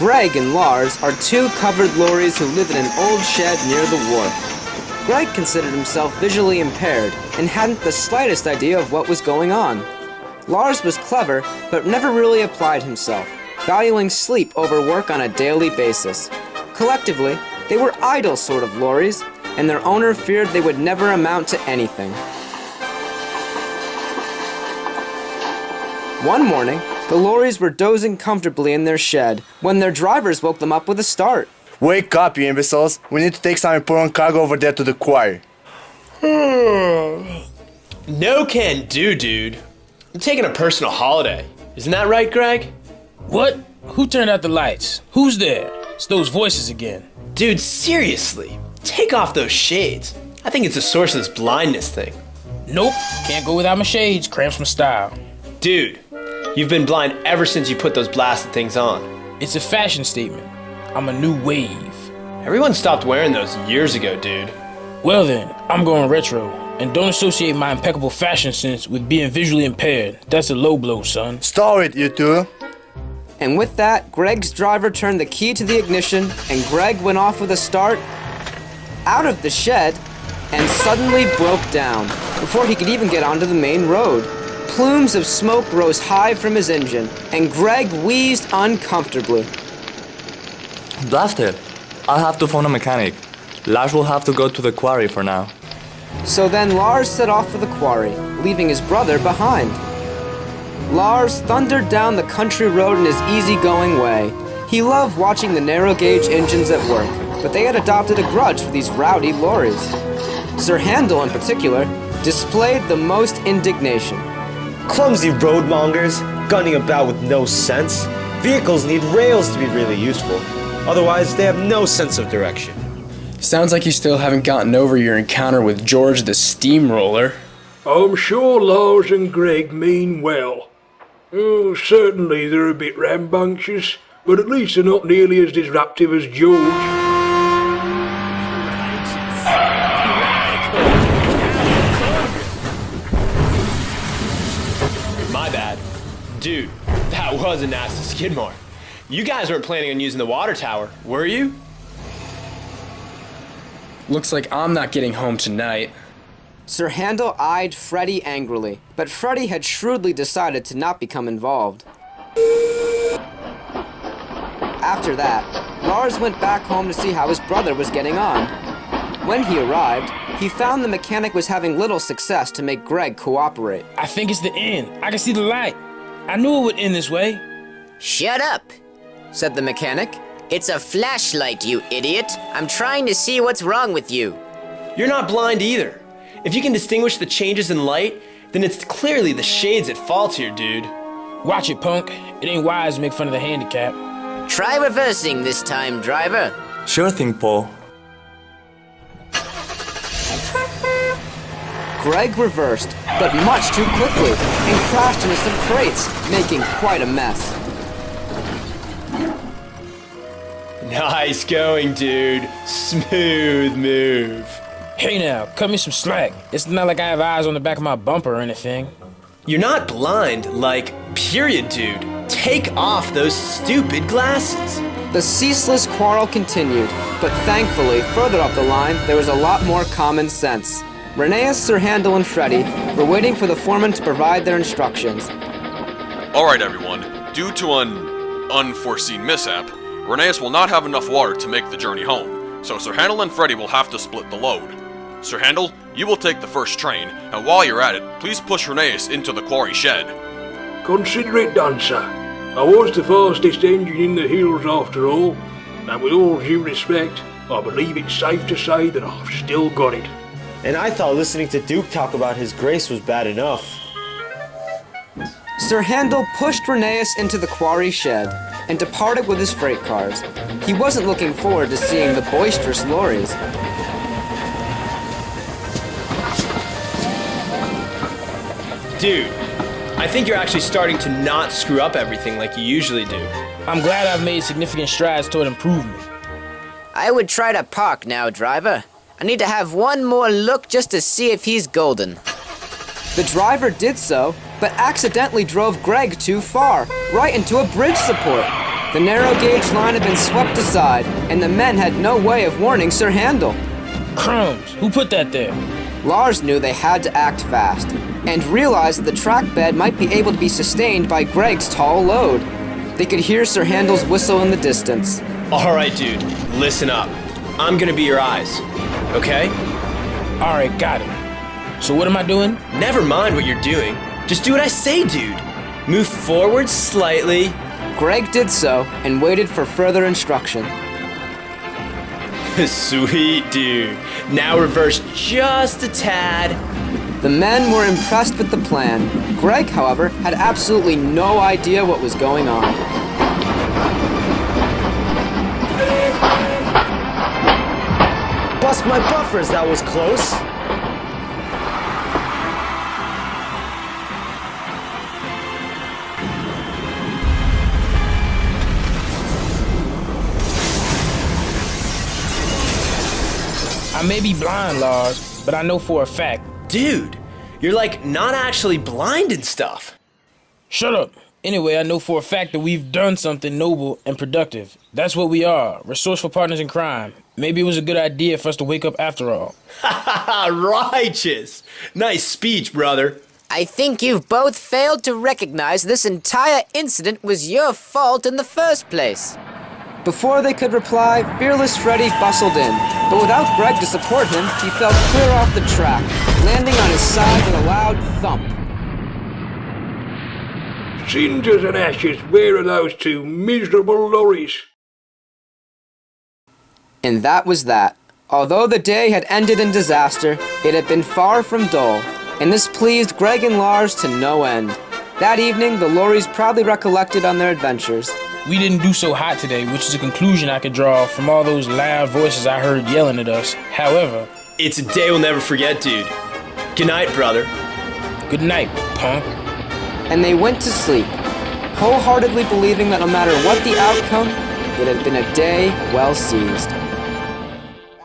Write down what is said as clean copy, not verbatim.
Greg and Lars are two covered lorries who live in an old shed near the wharf. Greg considered himself visually impaired and hadn't the slightest idea of what was going on. Lars was clever, but never really applied himself, valuing sleep over work on a daily basis. Collectively, they were idle sort of lorries, and their owner feared they would never amount to anything. One morning, the lorries were dozing comfortably in their shed when their drivers woke them up with a start. Wake up, you imbeciles. We need to take some important cargo over there to the quarry. No can do, dude. I'm taking a personal holiday. Isn't that right, Greg? What? Who turned out the lights? Who's there? It's those voices again. Dude, seriously. Take off those shades. I think it's the source of this blindness thing. Nope, can't go without my shades. Cramps my style. Dude, you've been blind ever since you put those blasted things on. It's a fashion statement. I'm a new wave. Everyone stopped wearing those years ago, dude. Well then, I'm going retro. And don't associate my impeccable fashion sense with being visually impaired. That's a low blow, son. Stop it, you two. And with that, Greg's driver turned the key to the ignition, and Greg went off with a start out of the shed and suddenly broke down before he could even get onto the main road. Plumes of smoke rose high from his engine, and Greg wheezed uncomfortably. Blast it. I'll have to phone a mechanic. Lars will have to go to the quarry for now. So then Lars set off for the quarry, leaving his brother behind. Lars thundered down the country road in his easygoing way. He loved watching the narrow-gauge engines at work, but they had adopted a grudge for these rowdy lorries. Sir Handel, in particular, displayed the most indignation. Clumsy roadmongers, gunning about with no sense. Vehicles need rails to be really useful. Otherwise, they have no sense of direction. Sounds like you still haven't gotten over your encounter with George the Steamroller. I'm sure Lars and Greg mean well. Oh, certainly they're a bit rambunctious, but at least they're not nearly as disruptive as George. My bad. Dude, that was a nasty skid mark. You guys weren't planning on using the water tower, were you? Looks like I'm not getting home tonight. Sir Handel eyed Freddy angrily, but Freddy had shrewdly decided to not become involved. After that, Lars went back home to see how his brother was getting on. When he arrived, he found the mechanic was having little success to make Greg cooperate. I think it's the end. I can see the light. I knew it would end this way. Shut up, said the mechanic. it's a flashlight, you idiot. I'm trying to see what's wrong with you. You're not blind either. If you can distinguish the changes in light, then it's clearly the shades at fault here, dude. Watch it, punk. It ain't wise to make fun of the handicap. Try reversing this time, driver. Sure thing, Paul. Greg reversed, but much too quickly, and crashed into some crates, making quite a mess. Nice going, dude. Smooth move. Hey now, cut me some slack. It's not like I have eyes on the back of my bumper or anything. You're not blind, like, period, dude. Take off those stupid glasses. The ceaseless quarrel continued, but thankfully, further up the line, there was a lot more common sense. Rheneas, Sir Handel, and Freddy were waiting for the foreman to provide their instructions. Alright everyone, due to an unforeseen mishap, Rheneas will not have enough water to make the journey home, so Sir Handel and Freddy will have to split the load. Sir Handel, you will take the first train, and while you're at it, please push Rheneas into the quarry shed. Consider it done, sir. I was the fastest engine in the hills after all, and with all due respect, I believe it's safe to say that I've still got it. And I thought listening to Duke talk about his grace was bad enough. Sir Handel pushed Rheneas into the quarry shed and departed with his freight cars. He wasn't looking forward to seeing the boisterous lorries. Dude, I think you're actually starting to not screw up everything like you usually do. I'm glad I've made significant strides toward improvement. I would try to park now, driver. I need to have one more look just to see if he's golden. The driver did so, but accidentally drove Greg too far, right into a bridge support. The narrow gauge line had been swept aside, and the men had no way of warning Sir Handel. Crumbs, who put that there? Lars knew they had to act fast, and realized that the track bed might be able to be sustained by Greg's tall load. They could hear Sir Handel's whistle in the distance. Alright, dude, listen up. I'm gonna be your eyes, okay? Alright, got it. So what am I doing? Never mind what you're doing. Just do what I say, dude. Move forward slightly. Greg did so, and waited for further instruction. Sweet, dude. Now reverse just a tad. The men were impressed with the plan. Greg, however, had absolutely no idea what was going on. Bust my buffers, that was close. I may be blind, Lars, but I know for a fact. Dude, you're like not actually blind and stuff. Shut up. Anyway, I know for a fact that we've done something noble and productive. That's what we are, resourceful partners in crime. Maybe it was a good idea for us to wake up after all. Righteous. Nice speech, brother. I think you've both failed to recognize this entire incident was your fault in the first place. Before they could reply, fearless Freddy bustled in, but without Greg to support him, he fell clear off the track, landing on his side with a loud thump. Cinders and ashes, where are those two miserable lorries? And that was that. Although the day had ended in disaster, it had been far from dull, and this pleased Greg and Lars to no end. That evening, the Lorries proudly recollected on their adventures. We didn't do so hot today, which is a conclusion I could draw from all those loud voices I heard yelling at us. However, it's a day we'll never forget, dude. Good night, brother. Good night, punk. And they went to sleep, wholeheartedly believing that no matter what the outcome, it had been a day well seized.